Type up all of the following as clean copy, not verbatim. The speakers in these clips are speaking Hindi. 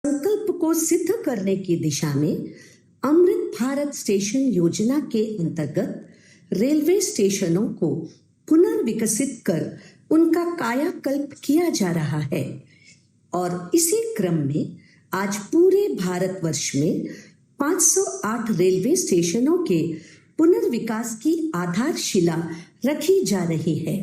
संकल्प को सिद्ध करने की दिशा में अमृत भारत स्टेशन योजना के अंतर्गत रेलवे स्टेशनों को पुनर्विकसित कर उनका कायाकल्प किया जा रहा है और इसी क्रम में आज पूरे भारतवर्ष में 508 रेलवे स्टेशनों के पुनर्विकास की आधारशिला रखी जा रही है।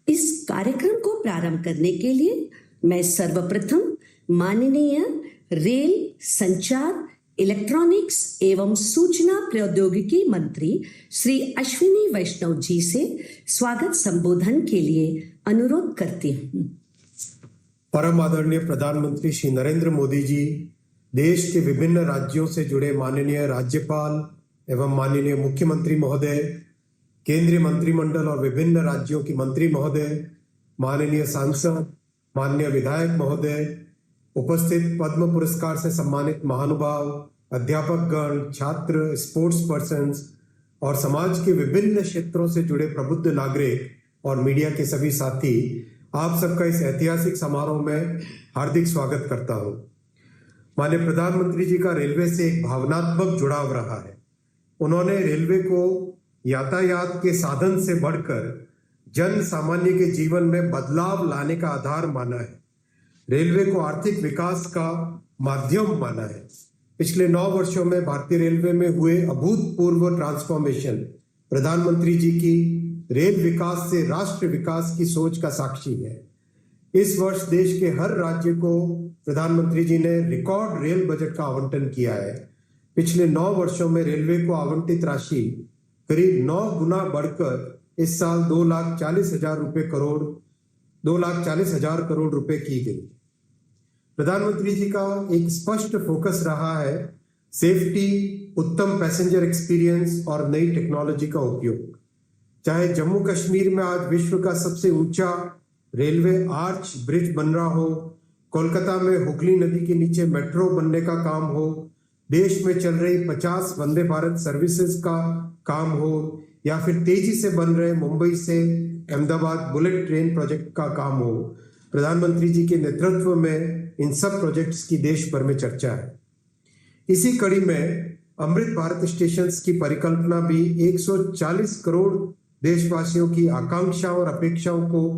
इस कार्यक्रम को प्रारंभ करने के लिए मैं सर्वप्रथम माननीय रेल, संचार, इलेक्ट्रॉनिक्स एवं सूचना प्रौद्योगिकी मंत्री श्री अश्विनी वैष्णव जी से स्वागत संबोधन के लिए अनुरोध करती हूँ। परम आदरणीय प्रधानमंत्री श्री नरेंद्र मोदी जी, देश के विभिन्न राज्यों से जुड़े माननीय राज्यपाल एवं माननीय मुख्यमंत्री महोदय, केंद्रीय मंत्रिमंडल और विभिन्न राज्यों की मंत्री महोदय, माननीय सांसद, माननीय विधायक महोदय, उपस्थित पद्म पुरस्कार से सम्मानित महानुभाव, अध्यापकगण, छात्र, स्पोर्ट्स पर्सन्स और समाज के विभिन्न क्षेत्रों से जुड़े प्रबुद्ध नागरिक और मीडिया के सभी साथी, आप सबका इस ऐतिहासिक समारोह में हार्दिक स्वागत करता हूं। माननीय प्रधानमंत्री जी का रेलवे से एक भावनात्मक जुड़ाव रहा है। उन्होंने रेलवे को यातायात के साधन से बढ़कर जन सामान्य के जीवन में बदलाव लाने का आधार माना है। रेलवे को आर्थिक विकास का माध्यम माना है। पिछले 9 वर्षों में भारतीय रेलवे में हुए अभूतपूर्व ट्रांसफॉर्मेशन प्रधानमंत्री जी की रेल विकास से राष्ट्र विकास की सोच का साक्षी है। इस वर्ष देश के हर राज्य को प्रधानमंत्री जी ने रिकॉर्ड रेल बजट का आवंटन किया है। पिछले 9 वर्षों में रेलवे को आवंटित राशि करीब 9 गुना बढ़कर इस साल 2,40,000 करोड़ रुपए की गई। प्रधानमंत्री जी का एक स्पष्ट फोकस रहा है सेफ्टी, उत्तम पैसेंजर एक्सपीरियंस और नई टेक्नोलॉजी का उपयोग। चाहे जम्मू कश्मीर में आज विश्व का सबसे ऊंचा रेलवे आर्च ब्रिज बन रहा हो, कोलकाता में हुगली नदी के नीचे मेट्रो बनने का काम हो, देश में चल रही 50 वंदे भारत सर्विसेज का काम हो, या फिर तेजी से बन रहे मुंबई से अहमदाबाद बुलेट ट्रेन प्रोजेक्ट का काम हो, प्रधानमंत्री जी के नेतृत्व में इन सब प्रोजेक्ट्स की देश भर में चर्चा है। इसी कड़ी में अमृत भारत स्टेशंस की परिकल्पना भी 140 करोड़ देशवासियों की आकांक्षाओं और अपेक्षाओं को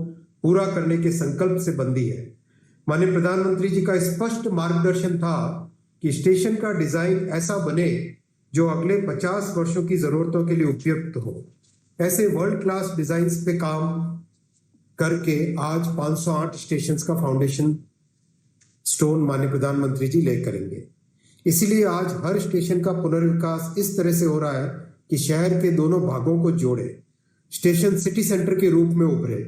पूरा करने के संकल्प से बंधी है। माननीय प्रधानमंत्री जी का स्पष्ट मार्गदर्शन था कि स्टेशन का डिजाइन ऐसा बने जो अगले 50 वर्षों की जरूरतों के लिए उपयुक्त हो। ऐसे वर्ल्ड क्लास डिजाइन्स पे काम करके आज 508 स्टेशंस का फाउंडेशन स्टोन माननीय प्रधानमंत्री जी ले करेंगे। इसीलिए आज हर स्टेशन का पुनर्विकास इस तरह से हो रहा है कि शहर के दोनों भागों को जोड़े, स्टेशन सिटी सेंटर के रूप में उभरे,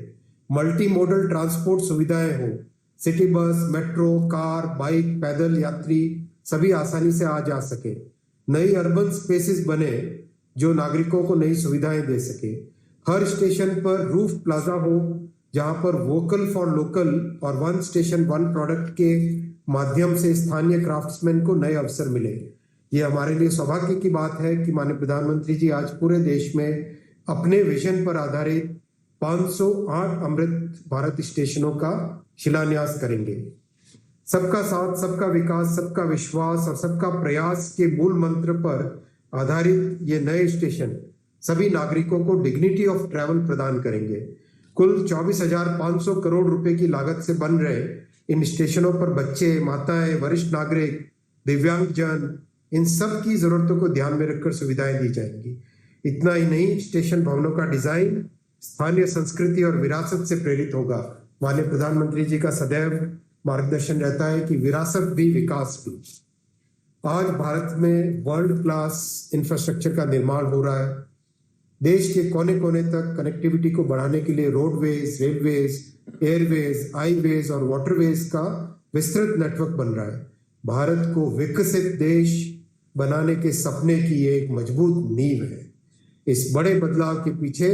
मल्टी मोडल ट्रांसपोर्ट सुविधाएं हो, city bus, metro, car, bike, पैदल यात्री सभी आसानी से आ जा सके, नई अर्बन स्पेसेस बने जो नागरिकों को नई सुविधाएं दे सके, हर स्टेशन पर रूफ प्लाजा हो जहां पर वोकल फॉर लोकल और वन स्टेशन वन प्रोडक्ट के माध्यम से स्थानीय क्राफ्ट्समैन को नए अवसर मिले। ये हमारे लिए सौभाग्य की बात है कि माननीय प्रधानमंत्री जी आज पूरे देश में अपने विजन पर आधारित 508 अमृत भारत स्टेशनों का शिलान्यास करेंगे। सबका साथ, सबका विकास, सबका विश्वास और सबका प्रयास के मूल मंत्र पर आधारित ये नए स्टेशन सभी नागरिकों को डिग्निटी ऑफ ट्रैवल प्रदान करेंगे। कुल 24,500 करोड़ रुपए की लागत से बन रहे इन स्टेशनों पर बच्चे, माताएं, वरिष्ठ नागरिक, दिव्यांगजन, इन सब की जरूरतों को ध्यान में रखकर सुविधाएं दी जाएंगी। इतना ही नहीं, स्टेशन भवनों का डिजाइन स्थानीय संस्कृति और विरासत से प्रेरित होगा। माननीय प्रधानमंत्री जी का सदैव मार्गदर्शन रहता है कि विरासत भी विकास भी। आज भारत में वर्ल्ड क्लास इंफ्रास्ट्रक्चर का निर्माण हो रहा है। देश के कोने कोने तक कनेक्टिविटी को बढ़ाने के लिए रोडवेज, रेलवेज, एयरवेज, हाईवेज और वाटरवेज का विस्तृत नेटवर्क बन रहा है। भारत को विकसित देश बनाने के सपने की एक मजबूत नींव है। इस बड़े बदलाव के पीछे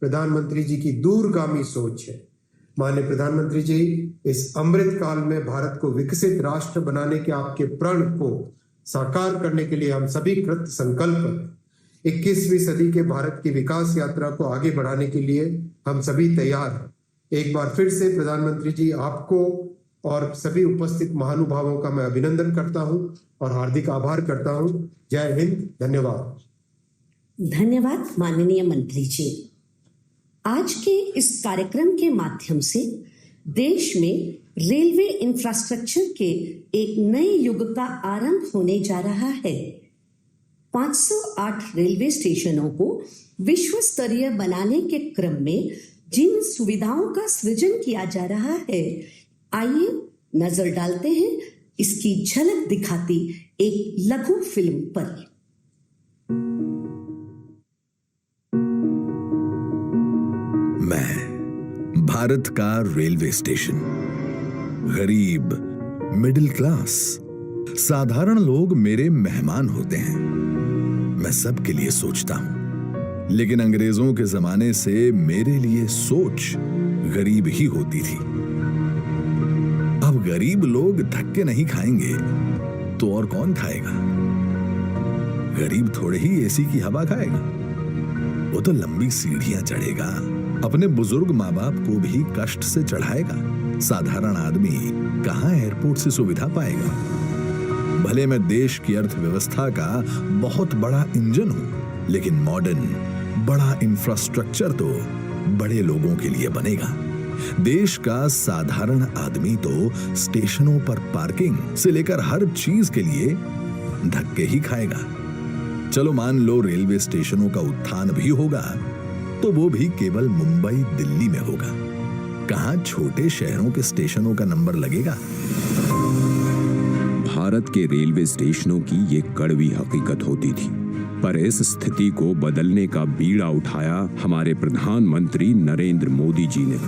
प्रधानमंत्री जी की दूरगामी सोच है। माननीय प्रधानमंत्री जी, इस अमृत काल में भारत को विकसित राष्ट्र बनाने के आपके प्रण को साकार करने के लिए हम सभी कृत संकल्प हैं। 21वीं सदी के भारत की विकास यात्रा को आगे बढ़ाने के लिए हम सभी तैयार हैं। एक बार फिर से प्रधानमंत्री जी आपको और सभी उपस्थित महानुभावों का मैं अभिनंदन करता हूं और हार्दिक आभार करता हूं। जय हिंद, धन्यवाद। धन्यवाद माननीय मंत्री जी। आज के इस कार्यक्रम के माध्यम से देश में रेलवे इंफ्रास्ट्रक्चर के एक नए युग का आरंभ होने जा रहा है। 508 रेलवे स्टेशनों को विश्व स्तरीय बनाने के क्रम में जिन सुविधाओं का सृजन किया जा रहा है, आइए नजर डालते हैं इसकी झलक दिखाती एक लघु फिल्म पर। मैं भारत का रेलवे स्टेशन, गरीब, मिडिल क्लास, साधारण लोग मेरे मेहमान होते हैं। मैं सबके लिए सोचता हूं, लेकिन अंग्रेजों के जमाने से मेरे लिए सोच गरीब ही होती थी। अब गरीब लोग धक्के नहीं खाएंगे तो और कौन खाएगा? गरीब थोड़े ही एसी की हवा खाएगा, वो तो लंबी सीढ़ियां चढ़ेगा, अपने बुजुर्ग माँ बाप को भी कष्ट से चढ़ाएगा। साधारण आदमी कहां एयरपोर्ट से सुविधा पाएगा? भले मैं देश की अर्थव्यवस्था का बहुत बड़ा इंजन हूं, लेकिन मॉडर्न बड़ा इंफ्रास्ट्रक्चर तो बड़े लोगों के लिए बनेगा। देश का साधारण आदमी तो स्टेशनों पर पार्किंग से लेकर हर चीज के लिए धक्के ही खाएगा। चलो मान लो रेलवे स्टेशनों का उत्थान भी होगा, तो वो भी केवल मुंबई, दिल्ली में होगा। कहां छोटे शहरों के स्टेशनों का नंबर लगेगा? भारत के रेलवे स्टेशनों की ये कड़वी हकीकत होती थी, पर इस स्थिति को बदलने का बीड़ा उठाया हमारे प्रधानमंत्री नरेंद्र मोदी जी ने।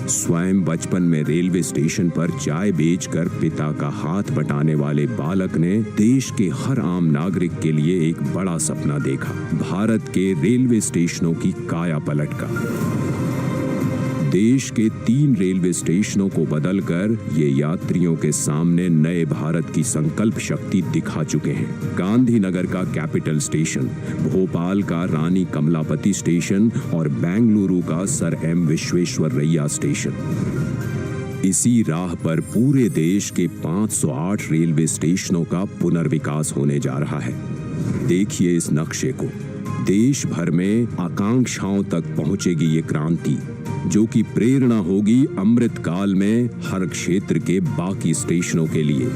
स्वयं बचपन में रेलवे स्टेशन पर चाय बेचकर पिता का हाथ बटाने वाले बालक ने देश के हर आम नागरिक के लिए एक बड़ा सपना देखा, भारत के रेलवे स्टेशनों की काया पलट का। देश के 3 रेलवे स्टेशनों को बदलकर ये यात्रियों के सामने नए भारत की संकल्प शक्ति दिखा चुके हैं। गांधीनगर का कैपिटल स्टेशन, भोपाल का रानी कमलापति स्टेशन और बेंगलुरु का सर एम विश्वेश्वरैया स्टेशन। इसी राह पर पूरे देश के 508 रेलवे स्टेशनों का पुनर्विकास होने जा रहा है। देखिए इस नक्शे को। देश भर में आकांक्षाओं तक पहुंचेगी ये क्रांति, जो कि प्रेरणा होगी अमृत काल में हर क्षेत्र के बाकी स्टेशनों के लिए।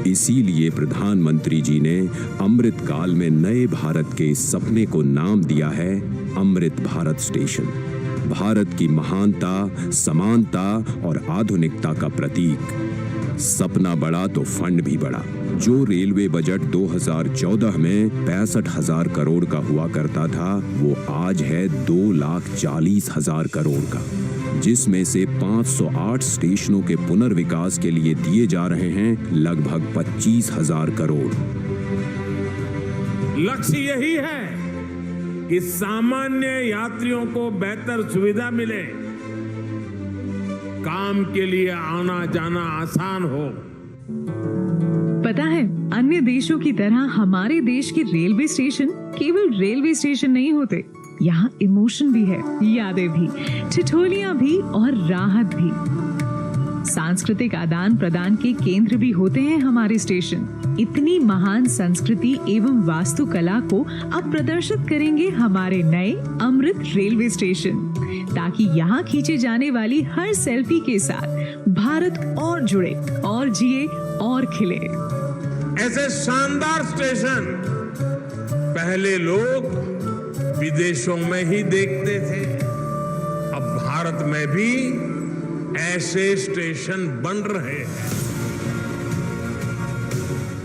इसीलिए प्रधानमंत्री जी ने अमृत काल में नए भारत के इस सपने को नाम दिया है अमृत भारत स्टेशन। भारत की महानता, समानता और आधुनिकता का प्रतीक। सपना बड़ा तो फंड भी बड़ा। जो रेलवे बजट 2014 में 65,000 करोड़ का हुआ करता था, वो आज है 2,40,000 करोड़ का, जिसमें से 508 स्टेशनों के पुनर्विकास के लिए दिए जा रहे हैं लगभग 25,000 करोड़। लक्ष्य यही है कि सामान्य यात्रियों को बेहतर सुविधा मिले, काम के लिए आना जाना आसान हो। पता है, अन्य देशों की तरह हमारे देश के रेलवे स्टेशन केवल रेलवे स्टेशन नहीं होते। यहाँ इमोशन भी है, यादें भी, ठिठोलियां भी और राहत भी। सांस्कृतिक आदान प्रदान के केंद्र भी होते हैं हमारे स्टेशन। इतनी महान संस्कृति एवं वास्तुकला को अब प्रदर्शित करेंगे हमारे नए अमृत रेलवे स्टेशन, ताकि यहाँ खींचे जाने वाली हर सेल्फी के साथ भारत और जुड़े और जिए और खिले। ऐसे शानदार स्टेशन पहले लोग विदेशों में ही देखते थे, अब भारत में भी ऐसे स्टेशन बन रहे हैं।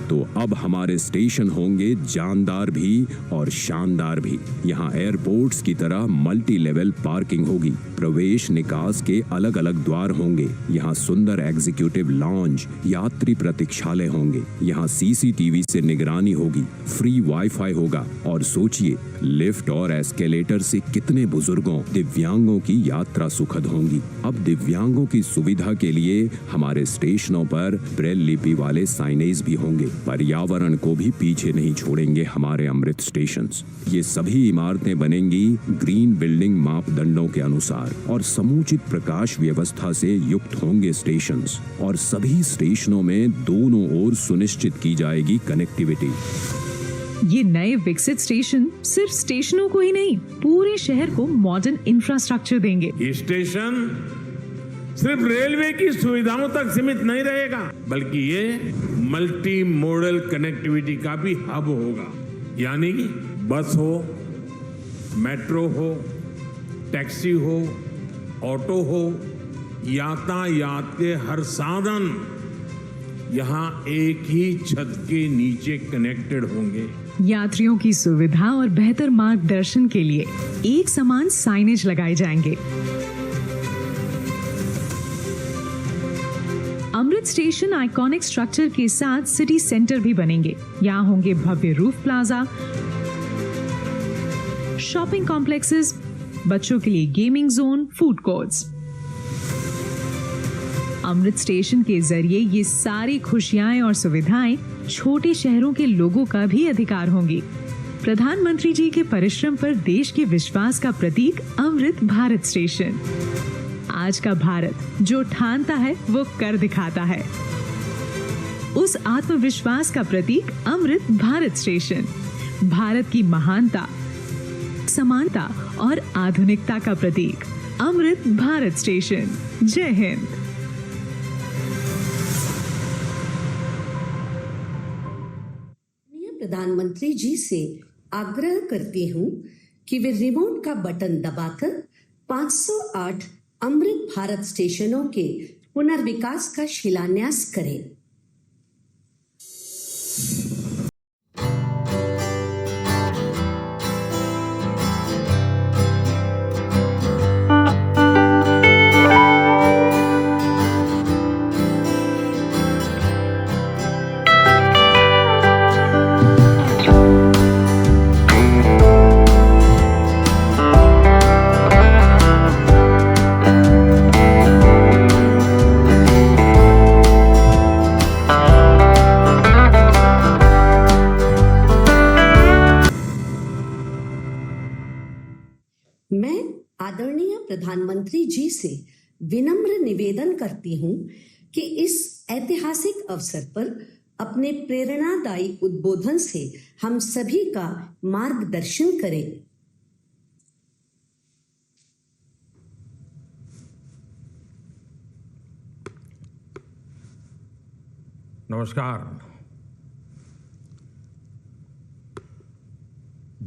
तो अब हमारे स्टेशन होंगे जानदार भी और शानदार भी। यहाँ एयरपोर्ट्स की तरह मल्टी लेवल पार्किंग होगी, प्रवेश निकास के अलग अलग द्वार होंगे। यहाँ सुंदर एग्जीक्यूटिव लॉन्ज, यात्री प्रतीक्षालय होंगे। यहाँ सीसीटीवी से निगरानी होगी, फ्री वाईफाई होगा। और सोचिए, लिफ्ट और एस्केलेटर से कितने बुजुर्गों, दिव्यांगों की यात्रा सुखद होंगी। अब दिव्यांगों की सुविधा के लिए हमारे स्टेशनों पर ब्रेल लिपि वाले साइनेज भी होंगे। पर्यावरण को भी पीछे नहीं छोड़ेंगे हमारे अमृत स्टेशंस। ये सभी इमारतें बनेंगी ग्रीन बिल्डिंग मापदंडों के अनुसार और समुचित प्रकाश व्यवस्था से युक्त होंगे स्टेशंस। और सभी स्टेशनों में दोनों ओर सुनिश्चित की जाएगी कनेक्टिविटी। ये नए विकसित स्टेशन सिर्फ स्टेशनों को ही नहीं, पूरे शहर को मॉडर्न इंफ्रास्ट्रक्चर देंगे। ये स्टेशन सिर्फ रेलवे की सुविधाओं तक सीमित नहीं रहेगा, बल्कि ये मल्टी मॉडल कनेक्टिविटी का भी हब होगा। यानी बस हो, मेट्रो हो, टैक्सी हो, ऑटो हो, यातायात के हर साधन यहाँ एक ही छत के नीचे कनेक्टेड होंगे। यात्रियों की सुविधा और बेहतर मार्गदर्शन के लिए एक समान साइनेज लगाए जाएंगे। अमृत स्टेशन आइकॉनिक स्ट्रक्चर के साथ सिटी सेंटर भी बनेंगे। यहाँ होंगे भव्य रूफ प्लाजा, शॉपिंग कॉम्प्लेक्सेस, बच्चों के लिए गेमिंग जोन, फूड कोर्ट्स। अमृत स्टेशन के जरिए ये सारी खुशियां और सुविधाएं छोटे शहरों के लोगों का भी अधिकार होंगी। प्रधानमंत्री जी के परिश्रम पर देश के विश्वास का प्रतीक अमृत भारत स्टेशन। आज का भारत जो ठानता है वो कर दिखाता है। उस आत्मविश्वास का प्रतीक अमृत भारत स्टेशन, भारत की महानता, समानता और आधुनिकता का प्रतीक अमृत भारत स्टेशन। जय हिंद। प्रधानमंत्री जी से आग्रह करती हूँ कि वे रिमोट का बटन दबाकर 508 अमृत भारत स्टेशनों के पुनर्विकास का शिलान्यास करें। मैं आदरणीय प्रधानमंत्री जी से विनम्र निवेदन करती हूं कि इस ऐतिहासिक अवसर पर अपने प्रेरणादायी उद्बोधन से हम सभी का मार्गदर्शन करें। नमस्कार।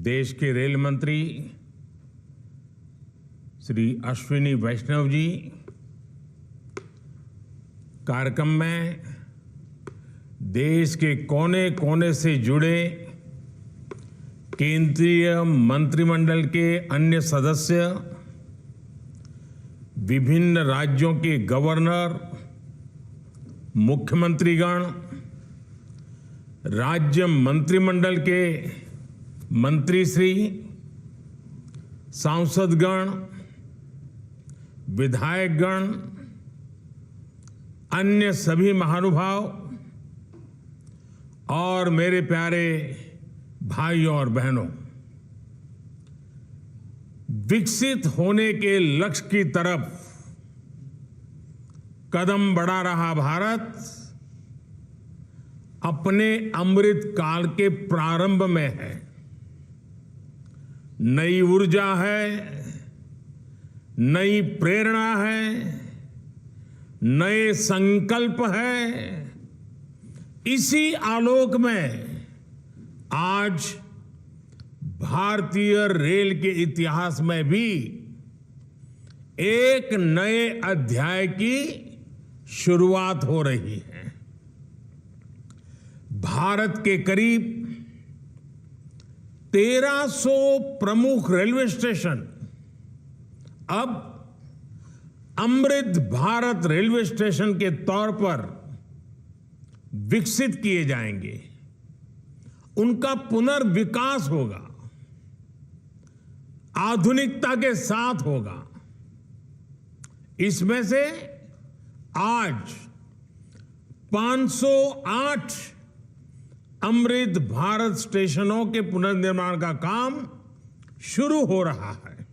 देश के रेल मंत्री श्री अश्विनी वैष्णव जी कार्यक्रम में देश के कोने कोने से जुड़े केंद्रीय मंत्रिमंडल के अन्य सदस्य, विभिन्न राज्यों के गवर्नर, मुख्यमंत्रीगण, राज्य मंत्रिमंडल के मंत्रीश्री, सांसदगण, विधायकगण, अन्य सभी महानुभाव और मेरे प्यारे भाइयों और बहनों, विकसित होने के लक्ष्य की तरफ कदम बढ़ा रहा भारत अपने अमृत काल के प्रारंभ में है। नई ऊर्जा है, नई प्रेरणा है, नए संकल्प है। इसी आलोक में आज भारतीय रेल के इतिहास में भी एक नए अध्याय की शुरुआत हो रही है। भारत के करीब 1300 प्रमुख रेलवे स्टेशन अब अमृत भारत रेलवे स्टेशन के तौर पर विकसित किए जाएंगे। उनका पुनर्विकास होगा, आधुनिकता के साथ होगा। इसमें से आज 508 अमृत भारत स्टेशनों के पुनर्निर्माण का काम शुरू हो रहा है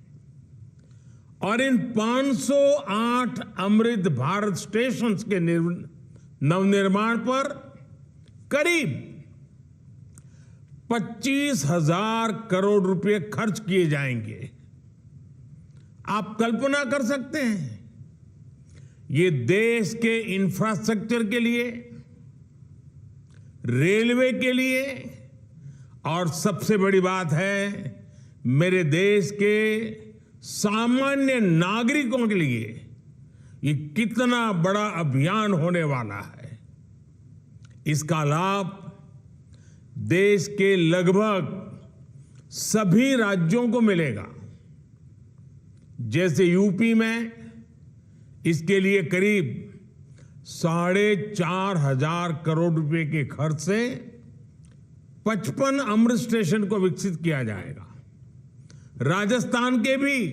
और इन 508 अमृत भारत स्टेशंस के नवनिर्माण पर करीब 25,000 करोड़ रुपए खर्च किए जाएंगे। आप कल्पना कर सकते हैं, ये देश के इंफ्रास्ट्रक्चर के लिए, रेलवे के लिए और सबसे बड़ी बात है मेरे देश के सामान्य नागरिकों के लिए ये कितना बड़ा अभियान होने वाला है। इसका लाभ देश के लगभग सभी राज्यों को मिलेगा। जैसे यूपी में इसके लिए करीब 4,500 करोड़ रुपए के खर्च से 55 अमृत स्टेशन को विकसित किया जाएगा। राजस्थान के भी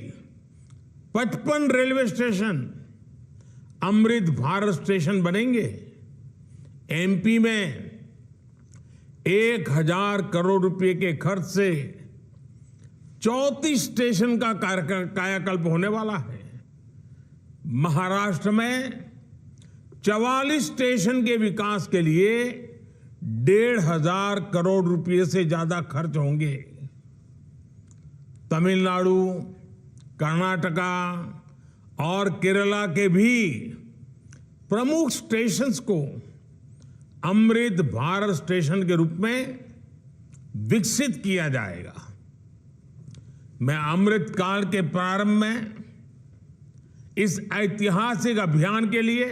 55 railway station Amrit Bharat station बनेंगे। एमपी में 1,000 करोड़ रुपए के खर्च से 34 स्टेशन का कायाकल्प होने वाला है। महाराष्ट्र में 44 स्टेशन के विकास के लिए 1,500 करोड़ रुपए से ज्यादा खर्च होंगे। तमिलनाडु, कर्नाटका और केरला के भी प्रमुख स्टेशंस को अमृत भारत स्टेशन के रूप में विकसित किया जाएगा। मैं अमृत काल के प्रारंभ में इस ऐतिहासिक अभियान के लिए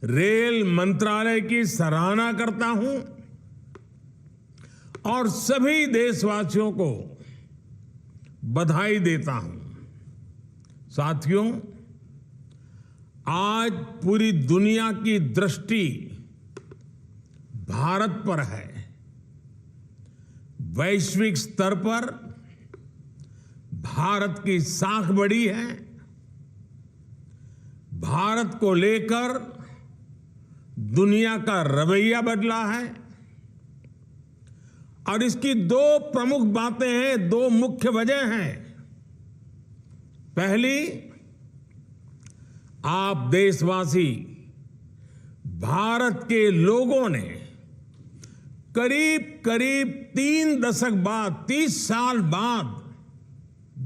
रेल मंत्रालय की सराहना करता हूं और सभी देशवासियों को बधाई देता हूं। साथियों, आज पूरी दुनिया की दृष्टि भारत पर है। वैश्विक स्तर पर भारत की साख बढ़ी है। भारत को लेकर दुनिया का रवैया बदला है और इसकी दो प्रमुख बातें हैं, दो मुख्य वजह हैं। पहली, आप देशवासी, भारत के लोगों ने करीब 3 दशक बाद, 30 साल बाद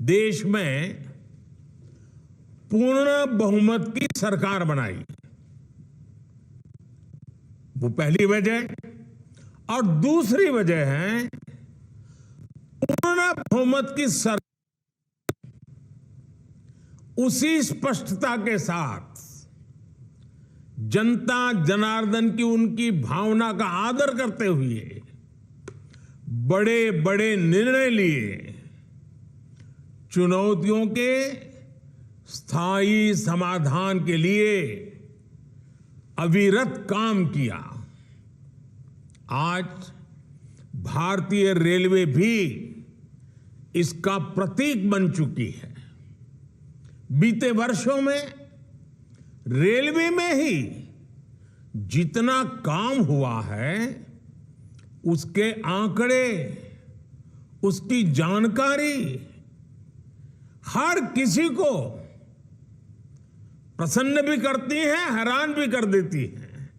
देश में पूर्ण बहुमत की सरकार बनाई। वो पहली वजह। और दूसरी वजह है पूर्ण बहुमत की सरकार उसी स्पष्टता के साथ जनता जनार्दन की उनकी भावना का आदर करते हुए बड़े बड़े निर्णय लिए, चुनौतियों के स्थायी समाधान के लिए अविरत काम किया। आज भारतीय रेलवे भी इसका प्रतीक बन चुकी है। बीते वर्षों में रेलवे में ही जितना काम हुआ है, उसके आंकड़े, उसकी जानकारी हर किसी को प्रसन्न भी करती हैं, हैरान भी कर देती हैं।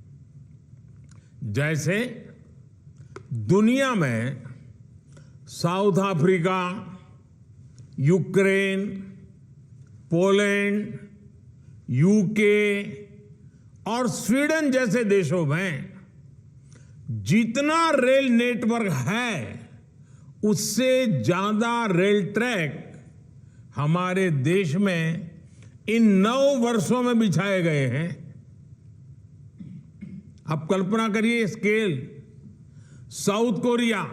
जैसे दुनिया में south Africa, Ukraine, Poland, UK और स्वीडन जैसे देशों में जितना रेल नेटवर्क है उससे ज्यादा रेल ट्रैक हमारे देश में इन 9 वर्षों में बिछाए गए हैं। अब कल्पना करिए स्केल। साउथ कोरिया,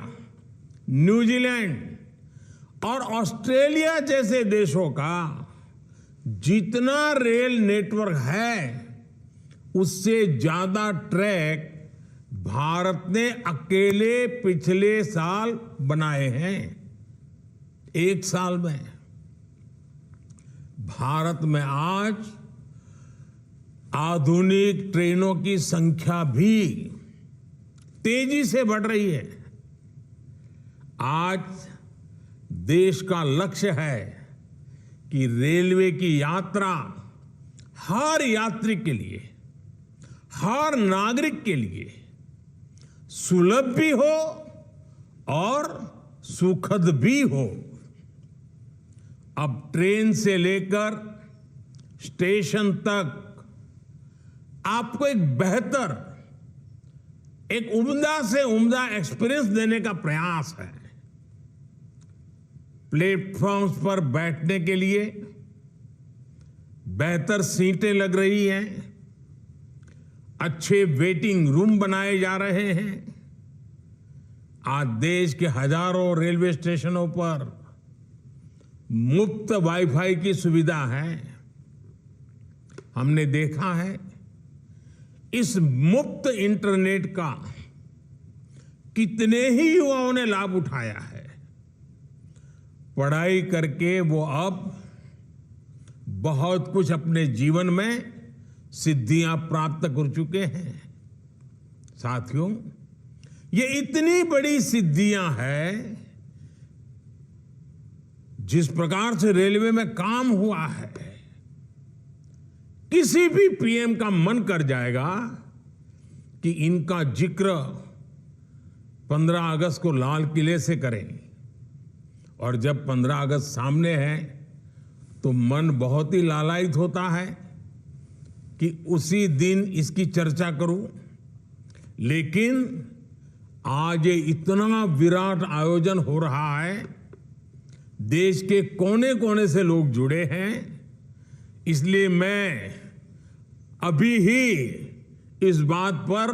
न्यूजीलैंड और ऑस्ट्रेलिया जैसे देशों का जितना रेल नेटवर्क है उससे ज्यादा ट्रैक भारत ने अकेले पिछले साल बनाए हैं। 1 साल में भारत में आज आधुनिक ट्रेनों की संख्या भी तेजी से बढ़ रही है। आज देश का लक्ष्य है कि रेलवे की यात्रा हर यात्री के लिए, हर नागरिक के लिए सुलभ भी हो और सुखद भी हो। अब ट्रेन से लेकर स्टेशन तक आपको एक बेहतर, एक उम्दा से उम्दा एक्सपीरियंस देने का प्रयास है। प्लेटफॉर्म्स पर बैठने के लिए बेहतर सीटें लग रही हैं, अच्छे वेटिंग रूम बनाए जा रहे हैं। आज देश के हजारों रेलवे स्टेशनों पर मुफ्त वाईफाई की सुविधा है। हमने देखा है इस मुफ्त इंटरनेट का कितने ही युवाओं ने लाभ उठाया है। पढ़ाई करके वो अब बहुत कुछ अपने जीवन में सिद्धियां प्राप्त कर चुके हैं। साथियों, ये इतनी बड़ी सिद्धियां हैं, जिस प्रकार से रेलवे में काम हुआ है, किसी भी पीएम का मन कर जाएगा कि इनका जिक्र 15 अगस्त को लाल किले से करें। और जब 15 अगस्त सामने है तो मन बहुत ही लालायित होता है कि उसी दिन इसकी चर्चा करूं। लेकिन आज ये इतना विराट आयोजन हो रहा है, देश के कोने कोने से लोग जुड़े हैं, इसलिए मैं अभी ही इस बात पर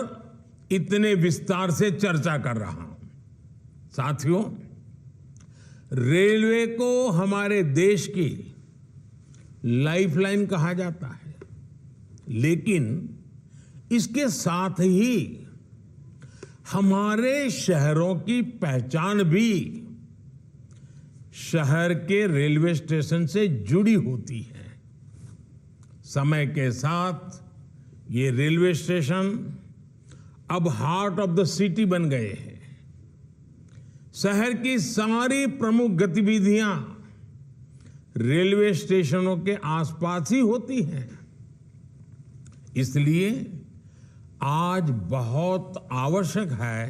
इतने विस्तार से चर्चा कर रहा हूं। साथियों, रेलवे को हमारे देश की लाइफलाइन कहा जाता है, लेकिन इसके साथ ही हमारे शहरों की पहचान भी शहर के रेलवे स्टेशन से जुड़ी होती है। समय के साथ ये रेलवे स्टेशन अब हार्ट ऑफ द सिटी बन गए हैं। शहर की सारी प्रमुख गतिविधियां रेलवे स्टेशनों के आसपास ही होती हैं। इसलिए आज बहुत आवश्यक है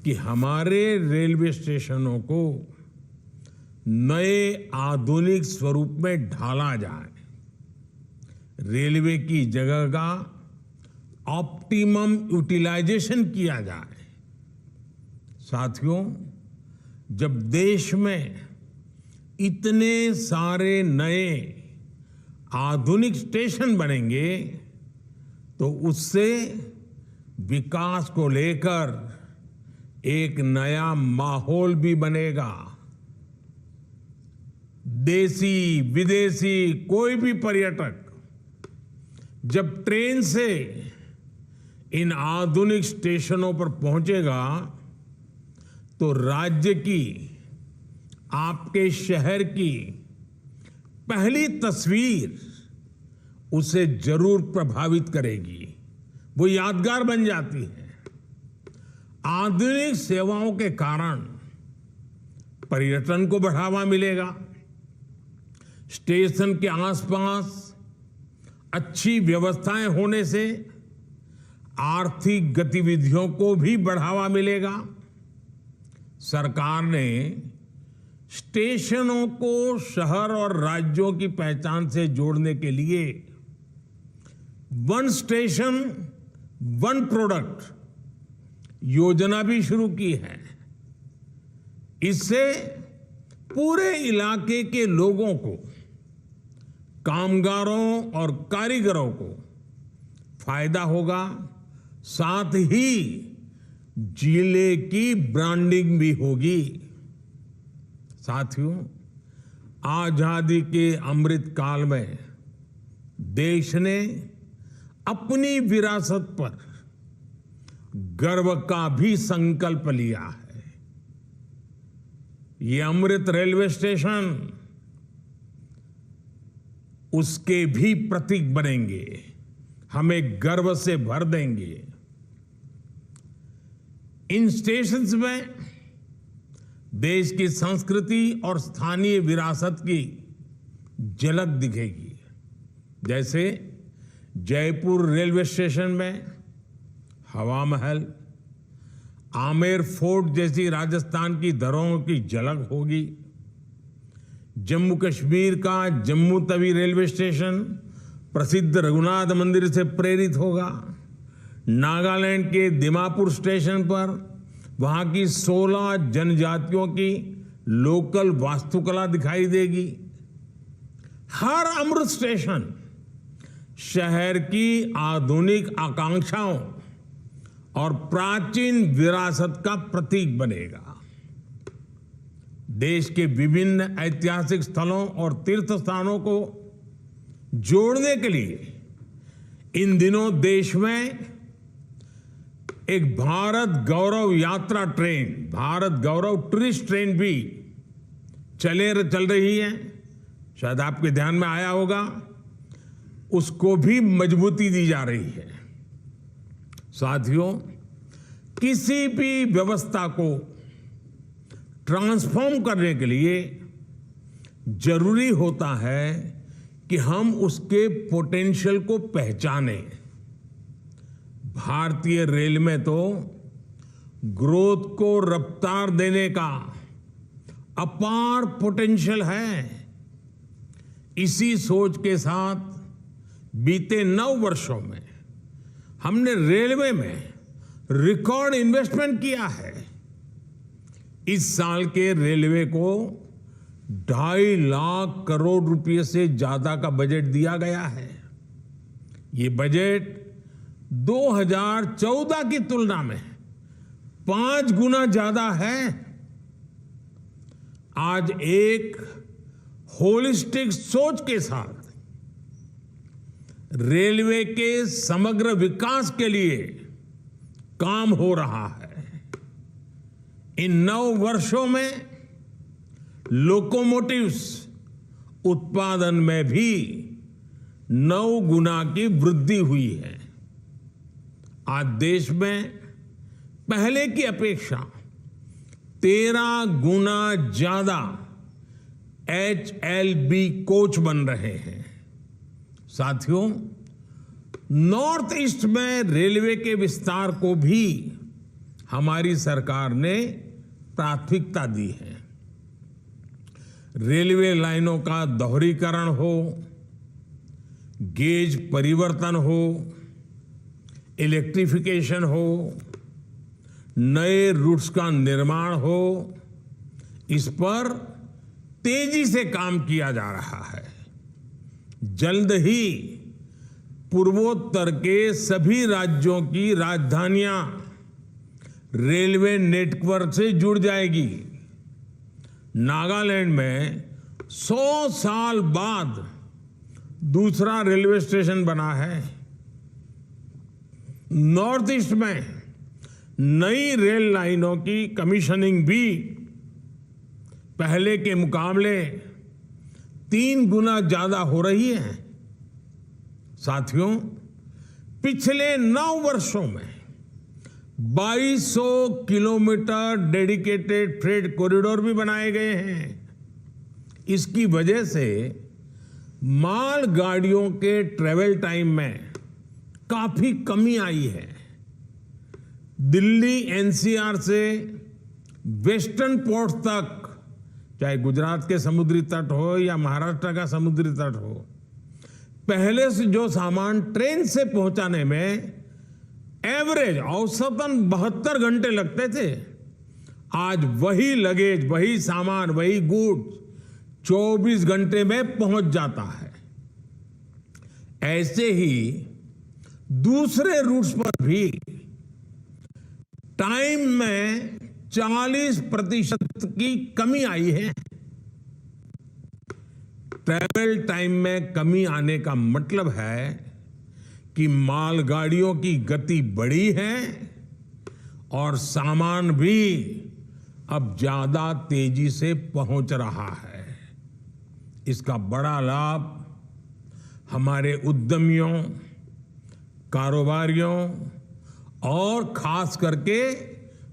कि हमारे रेलवे स्टेशनों को नए आधुनिक स्वरूप में ढाला जाए। रेलवे की जगह का ऑप्टिमम यूटिलाइजेशन किया जाए। साथियों, जब देश में इतने सारे नए आधुनिक स्टेशन बनेंगे तो उससे विकास को लेकर एक नया माहौल भी बनेगा। देसी विदेशी कोई भी पर्यटक जब ट्रेन से इन आधुनिक स्टेशनों पर पहुंचेगा तो राज्य की, आपके शहर की पहली तस्वीर उसे जरूर प्रभावित करेगी, वो यादगार बन जाती है। आधुनिक सेवाओं के कारण पर्यटन को बढ़ावा मिलेगा। स्टेशन के आसपास अच्छी व्यवस्थाएं होने से आर्थिक गतिविधियों को भी बढ़ावा मिलेगा। सरकार ने स्टेशनों को शहर और राज्यों की पहचान से जोड़ने के लिए वन स्टेशन वन प्रोडक्ट योजना भी शुरू की है। इससे पूरे इलाके के लोगों को, कामगारों और कारीगरों को फायदा होगा, साथ ही जिले की ब्रांडिंग भी होगी। साथियों, आजादी के अमृत काल में देश ने अपनी विरासत पर गर्व का भी संकल्प लिया है। ये अमृत रेलवे स्टेशन उसके भी प्रतीक बनेंगे, हमें गर्व से भर देंगे। इन स्टेशंस में देश की संस्कृति और स्थानीय विरासत की झलक दिखेगी। जैसे जयपुर रेलवे स्टेशन में हवा महल, आमेर फोर्ट जैसी राजस्थान की धरोहरों की झलक होगी। जम्मू कश्मीर का जम्मू तवी रेलवे स्टेशन प्रसिद्ध रघुनाथ मंदिर से प्रेरित होगा। नागालैंड के दिमापुर स्टेशन पर वहां की 16 जनजातियों की लोकल वास्तुकला दिखाई देगी। हर अमृत स्टेशन शहर की आधुनिक आकांक्षाओं और प्राचीन विरासत का प्रतीक बनेगा। देश के विभिन्न ऐतिहासिक स्थलों और तीर्थ स्थानों को जोड़ने के लिए इन दिनों देश में एक भारत गौरव यात्रा ट्रेन, भारत गौरव टूरिस्ट ट्रेन भी चल रही है। शायद आपके ध्यान में आया होगा, उसको भी मजबूती दी जा रही है। साथियों, किसी भी व्यवस्था को ट्रांसफॉर्म करने के लिए जरूरी होता है कि हम उसके पोटेंशियल को पहचानें। भारतीय रेल में तो ग्रोथ को रफ्तार देने का अपार पोटेंशियल है। इसी सोच के साथ बीते 9 वर्षों में हमने रेलवे में रिकॉर्ड इन्वेस्टमेंट किया है। इस साल के रेलवे को 2.5 लाख करोड़ रुपए से ज्यादा का बजट दिया गया है। ये बजट 2014 की तुलना में 5 गुना ज्यादा है। आज एक होलिस्टिक सोच के साथ रेलवे के समग्र विकास के लिए काम हो रहा है। इन 9 वर्षों में लोकोमोटिव्स उत्पादन में भी 9 गुना की वृद्धि हुई है। आज देश में पहले की अपेक्षा 13 गुना ज्यादा HLB कोच बन रहे हैं। साथियों, नॉर्थ ईस्ट में रेलवे के विस्तार को भी हमारी सरकार ने प्राथमिकता दी है। रेलवे लाइनों का दोहरीकरण हो, गेज परिवर्तन हो, इलेक्ट्रिफिकेशन हो, नए रूट्स का निर्माण हो, इस पर तेजी से काम किया जा रहा है। जल्द ही पूर्वोत्तर के सभी राज्यों की राजधानियां रेलवे नेटवर्क से जुड़ जाएगी। नागालैंड में 100 साल बाद दूसरा रेलवे स्टेशन बना है। नॉर्थ ईस्ट में नई रेल लाइनों की कमीशनिंग भी पहले के मुकाबले 3 गुना ज्यादा हो रही है। साथियों, पिछले 9 वर्षों में 2200 किलोमीटर डेडिकेटेड फ्रेट कॉरिडोर भी बनाए गए हैं। इसकी वजह से माल गाड़ियों के ट्रेवल टाइम में काफी कमी आई है। दिल्ली एनसीआर से वेस्टर्न पोर्ट तक, चाहे गुजरात के समुद्री तट हो या महाराष्ट्र का समुद्री तट हो, पहले से जो सामान ट्रेन से पहुंचाने में एवरेज औसतन 72 घंटे लगते थे, आज वही लगेज, वही सामान, वही गुड्स 24 घंटे में पहुंच जाता है। ऐसे ही दूसरे रूट्स पर भी टाइम में 40% की कमी आई है। ट्रैवल टाइम में कमी आने का मतलब है कि मालगाड़ियों की गति बढ़ी है और सामान भी अब ज्यादा तेजी से पहुंच रहा है। इसका बड़ा लाभ हमारे उद्यमियों, कारोबारियों और खास करके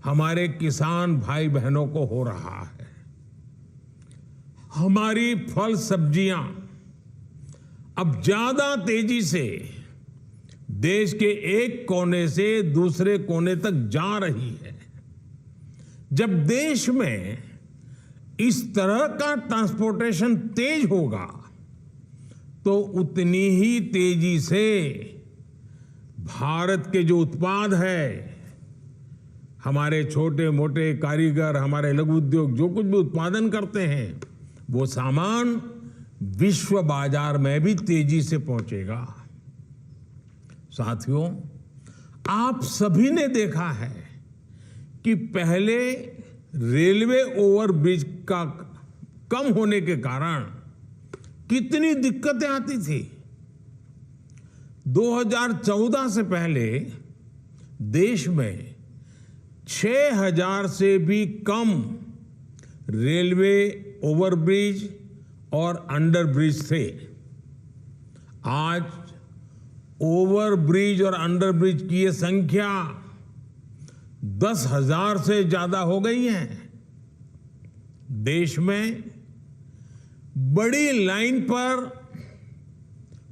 हमारे किसान भाई बहनों को हो रहा है। हमारी फल सब्जियां अब ज्यादा तेजी से देश के एक कोने से दूसरे कोने तक जा रही है। जब देश में इस तरह का ट्रांसपोर्टेशन तेज होगा तो उतनी ही तेजी से भारत के जो उत्पाद है, हमारे छोटे मोटे कारीगर, हमारे लघु उद्योग जो कुछ भी उत्पादन करते हैं, वो सामान विश्व बाजार में भी तेजी से पहुंचेगा। साथियों, आप सभी ने देखा है कि पहले रेलवे ओवरब्रिज का कम होने के कारण कितनी दिक्कतें आती थी। 2014 से पहले देश में 6000 से भी कम रेलवे ओवरब्रिज और अंडरब्रिज थे। आज ओवरब्रिज और अंडरब्रिज की ये संख्या 10,000 से ज्यादा हो गई है। देश में बड़ी लाइन पर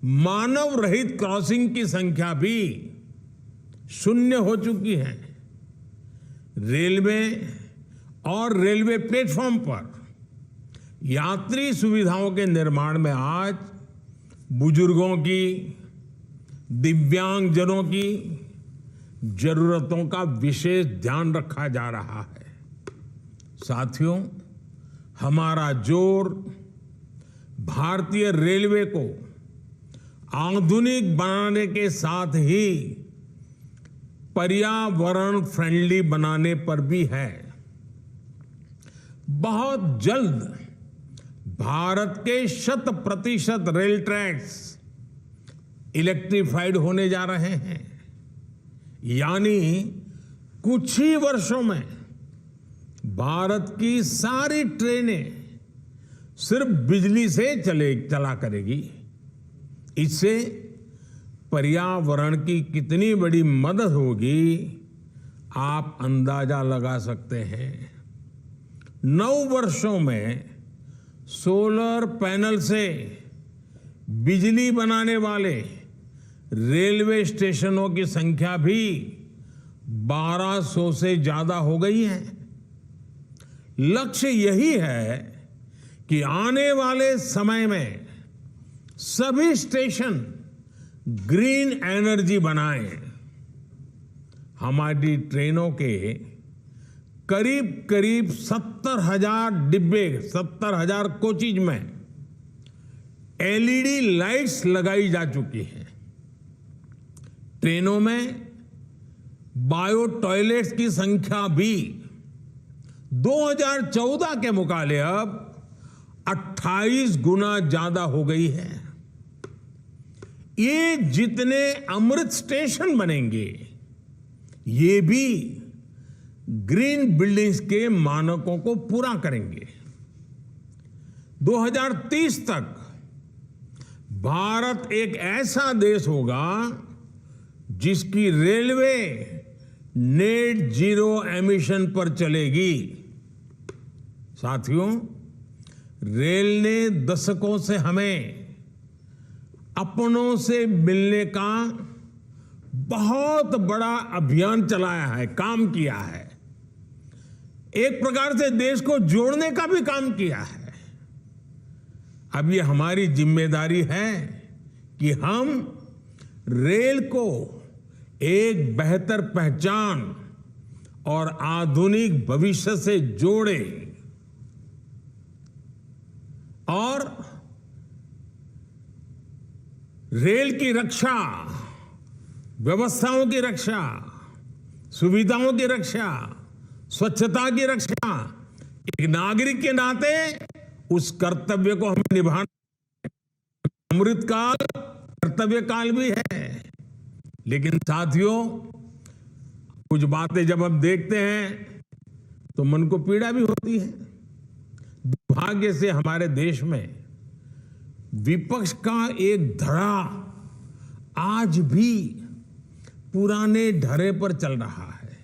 मानव रहित क्रॉसिंग की संख्या भी शून्य हो चुकी है। रेलवे और रेलवे प्लेटफॉर्म पर यात्री सुविधाओं के निर्माण में आज बुजुर्गों की, दिव्यांगजनों की जरूरतों का विशेष ध्यान रखा जा रहा है। साथियों, हमारा जोर भारतीय रेलवे को आधुनिक बनाने के साथ ही पर्यावरण फ्रेंडली बनाने पर भी है। बहुत जल्द भारत के 100% रेल ट्रैक्स इलेक्ट्रिफाइड होने जा रहे हैं, यानी कुछ ही वर्षों में भारत की सारी ट्रेनें सिर्फ बिजली से चला करेगी। इससे पर्यावरण की कितनी बड़ी मदद होगी, आप अंदाजा लगा सकते हैं। 9 वर्षों में सोलर पैनल से बिजली बनाने वाले रेलवे स्टेशनों की संख्या भी 1200 से ज्यादा हो गई है। लक्ष्य यही है कि आने वाले समय में सभी स्टेशन ग्रीन एनर्जी बनाएं। हमारी ट्रेनों के करीब करीब 70,000 डिब्बे, 70,000 कोचेज में एलईडी लाइट्स लगाई जा चुकी हैं। ट्रेनों में बायो टॉयलेट्स की संख्या भी 2014 के मुकाबले अब 28 गुना ज्यादा हो गई है। ये जितने अमृत स्टेशन बनेंगे, ये भी ग्रीन बिल्डिंग्स के मानकों को पूरा करेंगे। 2030 तक भारत एक ऐसा देश होगा जिसकी रेलवे नेट जीरो एमिशन पर चलेगी। साथियों, रेल ने दशकों से हमें अपनों से मिलने का बहुत बड़ा अभियान चलाया है, काम किया है। एक प्रकार से देश को जोड़ने का भी काम किया है। अब ये हमारी जिम्मेदारी है कि हम रेल को एक बेहतर पहचान और आधुनिक भविष्य से जोड़ें और रेल की रक्षा, व्यवस्थाओं की रक्षा, सुविधाओं की रक्षा, स्वच्छता की रक्षा, एक नागरिक के नाते उस कर्तव्य को हमें निभाना। अमृतकाल कर्तव्य काल भी है, लेकिन साथियों कुछ बातें जब हम देखते हैं तो मन को पीड़ा भी होती है। दुर्भाग्य से हमारे देश में विपक्ष का एक धड़ा आज भी पुराने ढरे पर चल रहा है।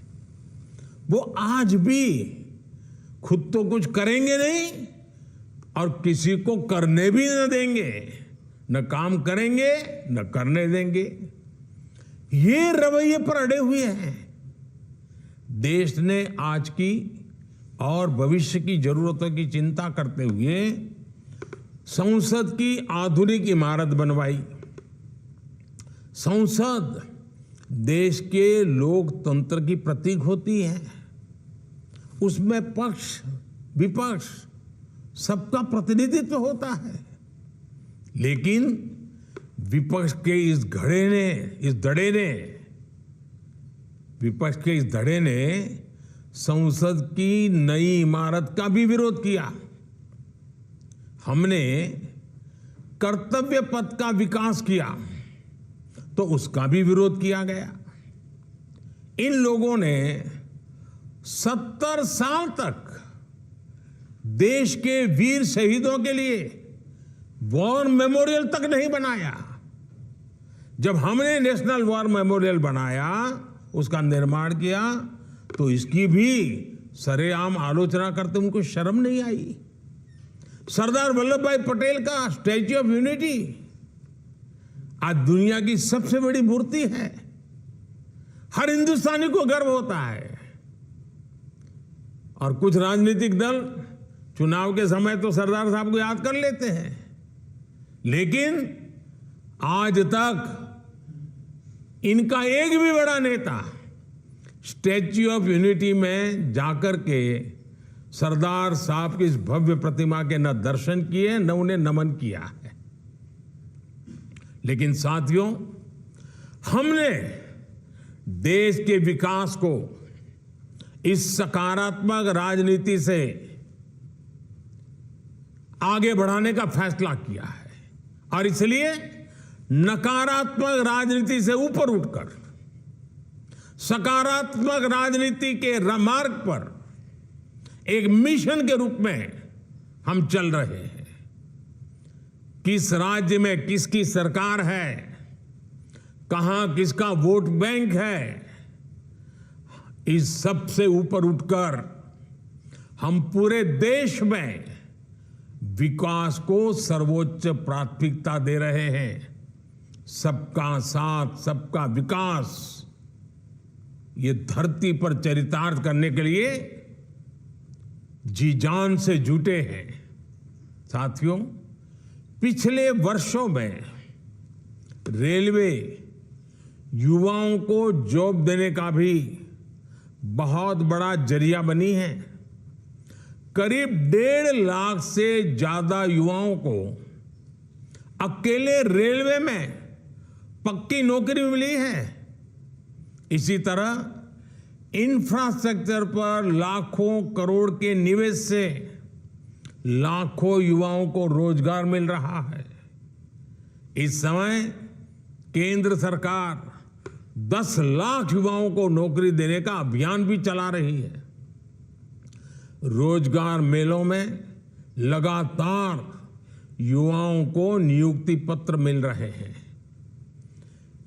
वो आज भी खुद तो कुछ करेंगे नहीं और किसी को करने भी न देंगे, न काम करेंगे न करने देंगे। ये रवैये पर अड़े हुए हैं। देश ने आज की और भविष्य की जरूरतों की चिंता करते हुए संसद की आधुनिक इमारत बनवाई। संसद देश के लोकतंत्र की प्रतीक होती है। उसमें पक्ष विपक्ष सबका प्रतिनिधित्व होता है, लेकिन विपक्ष के इस धड़े ने संसद की नई इमारत का भी विरोध किया। हमने कर्तव्य पथ का विकास किया तो उसका भी विरोध किया गया। इन लोगों ने 70 साल तक देश के वीर शहीदों के लिए वॉर मेमोरियल तक नहीं बनाया। जब हमने नेशनल वॉर मेमोरियल बनाया, उसका निर्माण किया, तो इसकी भी सरेआम आलोचना करते उनको शर्म नहीं आई। सरदार वल्लभ भाई पटेल का स्टैच्यू ऑफ यूनिटी आज दुनिया की सबसे बड़ी मूर्ति है। हर हिंदुस्तानी को गर्व होता है। और कुछ राजनीतिक दल चुनाव के समय तो सरदार साहब को याद कर लेते हैं, लेकिन आज तक इनका एक भी बड़ा नेता स्टैच्यू ऑफ यूनिटी में जाकर के सरदार साहब की इस भव्य प्रतिमा के न दर्शन किए न उन्हें नमन किया है। लेकिन साथियों, हमने देश के विकास को इस सकारात्मक राजनीति से आगे बढ़ाने का फैसला किया है और इसलिए नकारात्मक राजनीति से ऊपर उठकर सकारात्मक राजनीति के मार्ग पर एक मिशन के रूप में हम चल रहे हैं। किस राज्य में किसकी सरकार है, कहां किसका वोट बैंक है, इस सब से ऊपर उठकर हम पूरे देश में विकास को सर्वोच्च प्राथमिकता दे रहे हैं। सबका साथ सबका विकास, ये धरती पर चरितार्थ करने के लिए जी जान से जुटे हैं। साथियों, पिछले वर्षों में रेलवे युवाओं को जॉब देने का भी बहुत बड़ा जरिया बनी है। करीब 1.5 लाख से ज्यादा युवाओं को अकेले रेलवे में पक्की नौकरी मिली है। इसी तरह इंफ्रास्ट्रक्चर पर लाखों करोड़ के निवेश से लाखों युवाओं को रोजगार मिल रहा है। इस समय केंद्र सरकार 10 लाख युवाओं को नौकरी देने का अभियान भी चला रही है। रोजगार मेलों में लगातार युवाओं को नियुक्ति पत्र मिल रहे हैं।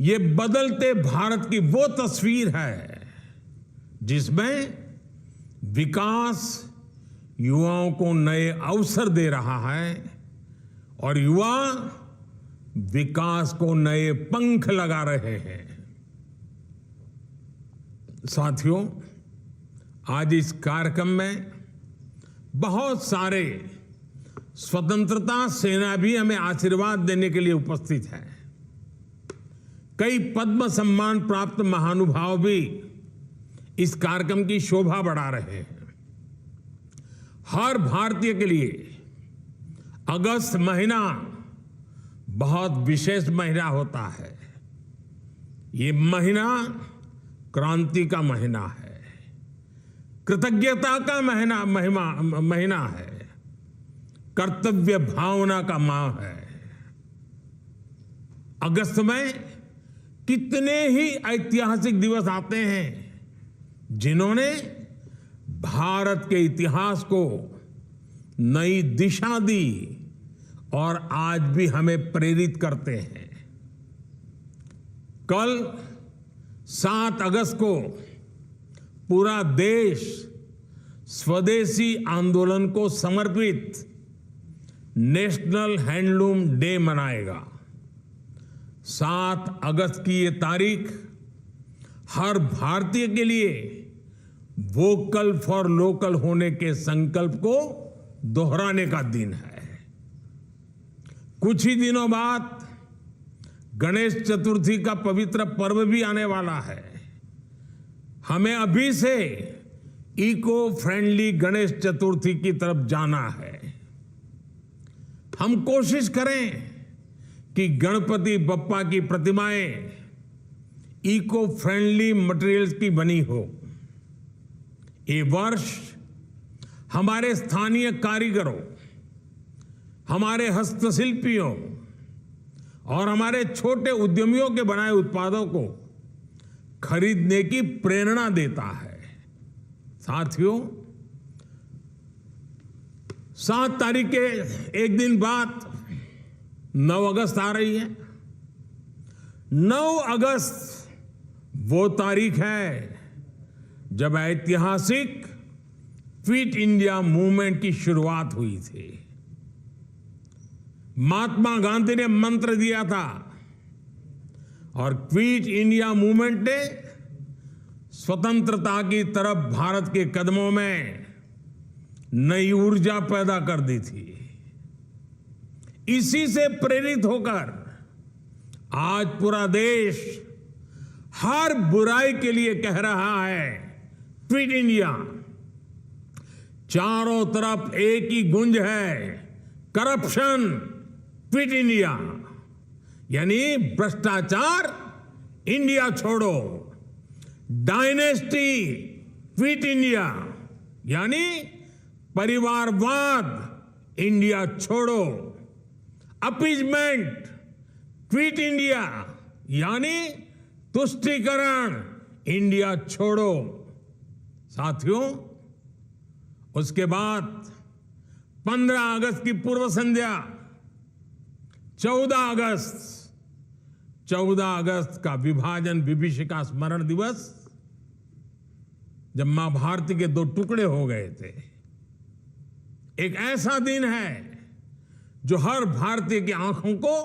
ये बदलते भारत की वो तस्वीर है जिसमें विकास युवाओं को नए अवसर दे रहा है और युवा विकास को नए पंख लगा रहे हैं। साथियों, आज इस कार्यक्रम में बहुत सारे स्वतंत्रता सेना भी हमें आशीर्वाद देने के लिए उपस्थित हैं। कई पद्म सम्मान प्राप्त महानुभाव भी इस कार्यक्रम की शोभा बढ़ा रहे हैं। हर भारतीय के लिए अगस्त महीना बहुत विशेष महीना होता है। ये महीना क्रांति का महीना है, कृतज्ञता का महीना है, कर्तव्य भावना का माह है। अगस्त में कितने ही ऐतिहासिक दिवस आते हैं जिन्होंने भारत के इतिहास को नई दिशा दी और आज भी हमें प्रेरित करते हैं। कल 7 अगस्त को पूरा देश स्वदेशी आंदोलन को समर्पित नेशनल हैंडलूम डे मनाएगा। 7 अगस्त की ये तारीख हर भारतीय के लिए वोकल फॉर लोकल होने के संकल्प को दोहराने का दिन है। कुछ ही दिनों बाद गणेश चतुर्थी का पवित्र पर्व भी आने वाला है। हमें अभी से इको फ्रेंडली गणेश चतुर्थी की तरफ जाना है। हम कोशिश करें कि गणपति बप्पा की प्रतिमाएं इको फ्रेंडली मटेरियल्स की बनी हो। ये वर्ष हमारे स्थानीय कारीगरों, हमारे हस्तशिल्पियों और हमारे छोटे उद्यमियों के बनाए उत्पादों को खरीदने की प्रेरणा देता है। साथियों, 7 तारीख के एक दिन बाद 9 अगस्त आ रही है। 9 अगस्त वो तारीख है जब ऐतिहासिक फिट इंडिया मूवमेंट की शुरुआत हुई थी। महात्मा गांधी ने मंत्र दिया था और क्विट इंडिया मूवमेंट ने स्वतंत्रता की तरफ भारत के कदमों में नई ऊर्जा पैदा कर दी थी। इसी से प्रेरित होकर आज पूरा देश हर बुराई के लिए कह रहा है क्विट इंडिया। चारों तरफ एक ही गूंज है, करप्शन क्विट इंडिया, यानी भ्रष्टाचार इंडिया छोड़ो। डायनेस्टी क्विट इंडिया, यानी परिवारवाद इंडिया छोड़ो। अपीजमेंट क्विट इंडिया, यानी तुष्टीकरण इंडिया छोड़ो। साथियों, उसके बाद 15 अगस्त की पूर्व संध्या 14 अगस्त का विभाजन विभीषिका स्मरण दिवस, जब मां भारती के 2 टुकड़े हो गए थे। एक ऐसा दिन है जो हर भारतीय की आंखों को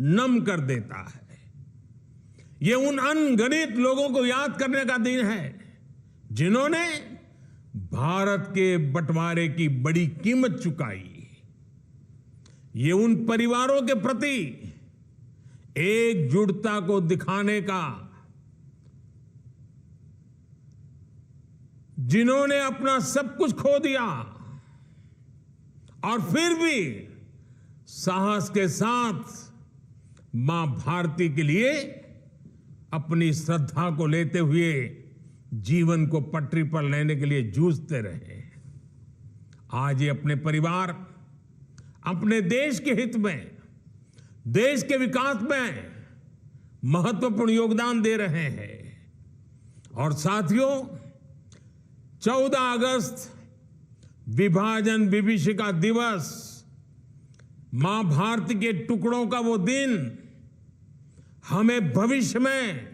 नम कर देता है। यह उन अनगिनत लोगों को याद करने का दिन है जिन्होंने भारत के बंटवारे की बड़ी कीमत चुकाई। ये उन परिवारों के प्रति एकजुटता को दिखाने का, जिन्होंने अपना सब कुछ खो दिया और फिर भी साहस के साथ मां भारती के लिए अपनी श्रद्धा को लेते हुए जीवन को पटरी पर लेने के लिए जूझते रहे। आज ये अपने परिवार, अपने देश के हित में, देश के विकास में महत्वपूर्ण योगदान दे रहे हैं। और साथियों, 14 अगस्त विभाजन विभीषिका दिवस, मां भारती के टुकड़ों का वो दिन हमें भविष्य में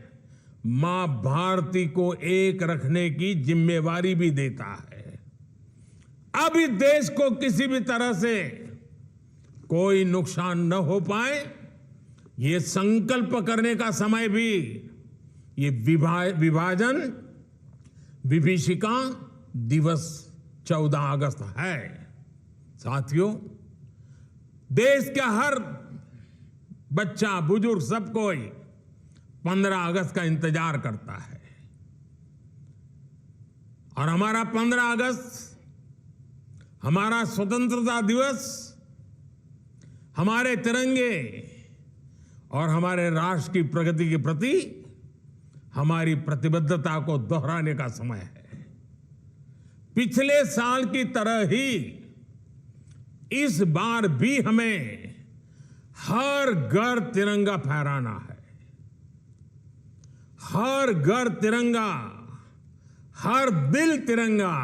मां भारती को एक रखने की जिम्मेवारी भी देता है। अब इस देश को किसी भी तरह से कोई नुकसान न हो पाए, ये संकल्प करने का समय भी ये विभाजन विभीषिका दिवस 14 अगस्त है। साथियों, देश का हर बच्चा बुजुर्ग सब कोई 15 अगस्त का इंतजार करता है और हमारा 15 अगस्त हमारा स्वतंत्रता दिवस हमारे तिरंगे और हमारे राष्ट्र की प्रगति के प्रति हमारी प्रतिबद्धता को दोहराने का समय है। पिछले साल की तरह ही इस बार भी हमें हर घर तिरंगा फहराना है। हर घर तिरंगा, हर दिल तिरंगा,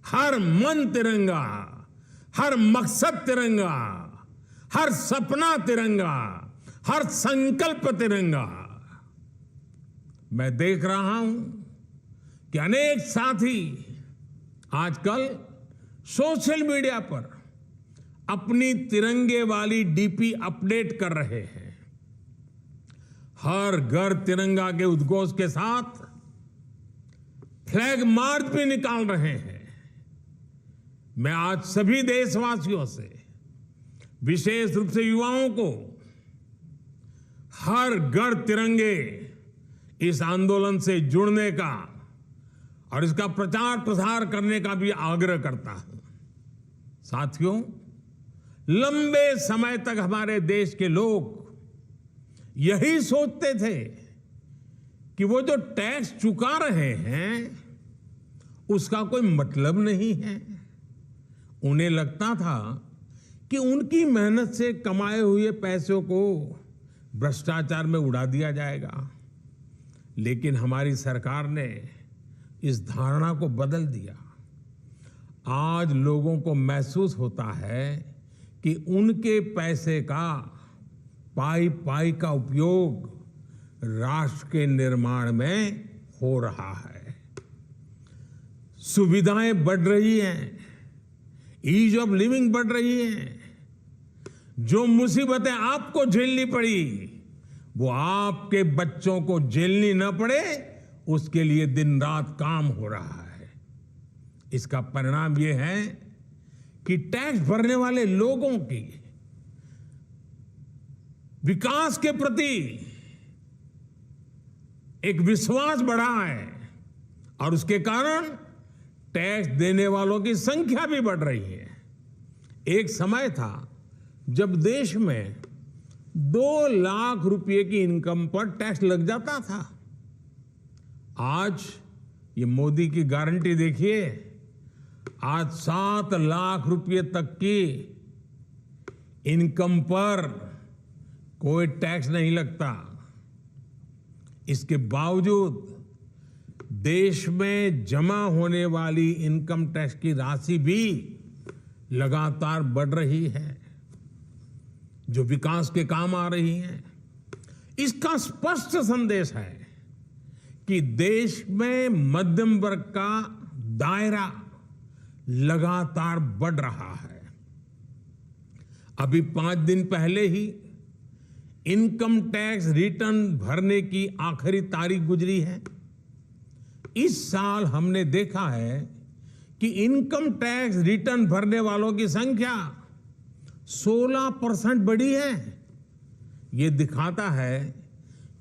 हर मन तिरंगा, हर मकसद तिरंगा, हर सपना तिरंगा, हर संकल्प तिरंगा। मैं देख रहा हूं कि अनेक साथी आजकल सोशल मीडिया पर अपनी तिरंगे वाली डीपी अपडेट कर रहे हैं। हर घर तिरंगा के उद्घोष के साथ फ्लैग मार्च भी निकाल रहे हैं। मैं आज सभी देशवासियों से, विशेष रूप से युवाओं को, हर घर तिरंगे इस आंदोलन से जुड़ने का और इसका प्रचार प्रसार करने का भी आग्रह करता हूं। साथियों, लंबे समय तक हमारे देश के लोग यही सोचते थे कि वो जो टैक्स चुका रहे हैं उसका कोई मतलब नहीं है। उन्हें लगता था कि उनकी मेहनत से कमाए हुए पैसों को भ्रष्टाचार में उड़ा दिया जाएगा। लेकिन हमारी सरकार ने इस धारणा को बदल दिया। आज लोगों को महसूस होता है कि उनके पैसे का पाई पाई का उपयोग राष्ट्र के निर्माण में हो रहा है। सुविधाएं बढ़ रही हैं, ईज ऑफ लिविंग बढ़ रही है। जो मुसीबतें आपको झेलनी पड़ी वो आपके बच्चों को झेलनी न पड़े, उसके लिए दिन रात काम हो रहा है। इसका परिणाम यह है कि टैक्स भरने वाले लोगों की विकास के प्रति एक विश्वास बढ़ा है और उसके कारण टैक्स देने वालों की संख्या भी बढ़ रही है। एक समय था जब देश में 2 लाख रुपए की इनकम पर टैक्स लग जाता था। आज ये मोदी की गारंटी देखिए, आज 7 लाख रुपए तक की इनकम पर कोई टैक्स नहीं लगता। इसके बावजूद देश में जमा होने वाली इनकम टैक्स की राशि भी लगातार बढ़ रही है, जो विकास के काम आ रही है। इसका स्पष्ट संदेश है कि देश में मध्यम वर्ग का दायरा लगातार बढ़ रहा है। अभी 5 दिन पहले ही इनकम टैक्स रिटर्न भरने की आखिरी तारीख गुजरी है। इस साल हमने देखा है कि इनकम टैक्स रिटर्न भरने वालों की संख्या 16% बढ़ी है। ये दिखाता है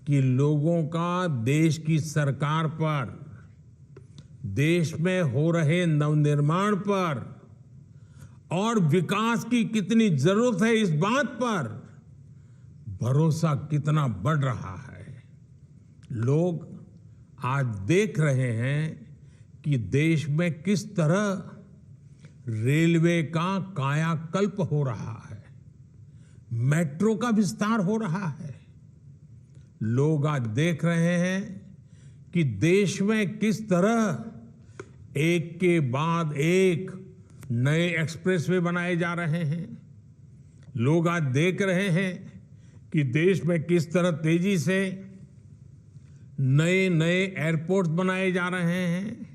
कि लोगों का देश की सरकार पर, देश में हो रहे नवनिर्माण पर और विकास की कितनी जरूरत है, इस बात पर भरोसा कितना बढ़ रहा है। लोग आज देख रहे हैं कि देश में किस तरह रेलवे का कायाकल्प हो रहा है, मेट्रो का विस्तार हो रहा है। लोग आज देख रहे हैं कि देश में किस तरह एक के बाद एक नए एक्सप्रेसवे बनाए जा रहे हैं। लोग आज देख रहे हैं कि देश में किस तरह तेजी से नए नए एयरपोर्ट बनाए जा रहे हैं,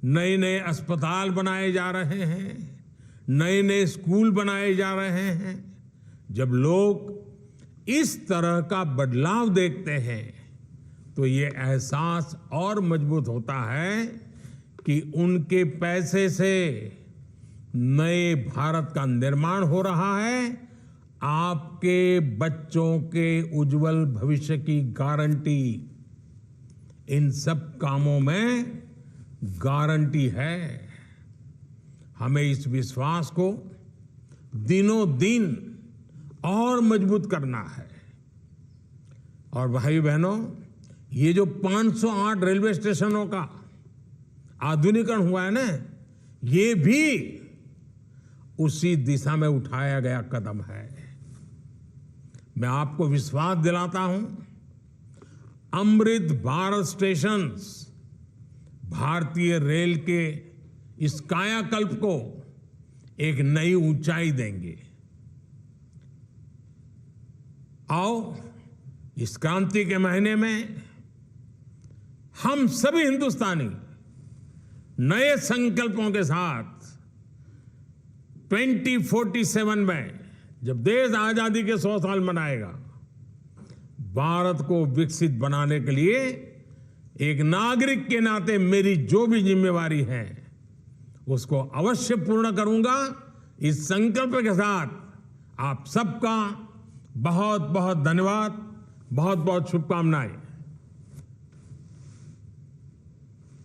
नए नए अस्पताल बनाए जा रहे हैं, नए नए स्कूल बनाए जा रहे हैं। जब लोग इस तरह का बदलाव देखते हैं तो ये एहसास और मजबूत होता है कि उनके पैसे से नए भारत का निर्माण हो रहा है, आपके बच्चों के उज्जवल भविष्य की गारंटी इन सब कामों में गारंटी है। हमें इस विश्वास को दिनों दिन और मजबूत करना है। और भाई बहनों, ये जो 508 रेलवे स्टेशनों का आधुनिकीकरण हुआ है ना, ये भी उसी दिशा में उठाया गया कदम है। मैं आपको विश्वास दिलाता हूं, अमृत भारत स्टेशंस भारतीय रेल के इस कायाकल्प को एक नई ऊंचाई देंगे। आओ इस क्रांति के महीने में हम सभी हिंदुस्तानी नए संकल्पों के साथ 2047 में जब देश आजादी के 100 साल मनाएगा, भारत को विकसित बनाने के लिए एक नागरिक के नाते मेरी जो भी जिम्मेवारी है उसको अवश्य पूर्ण करूंगा। इस संकल्प के साथ आप सबका बहुत बहुत धन्यवाद, बहुत बहुत शुभकामनाएं।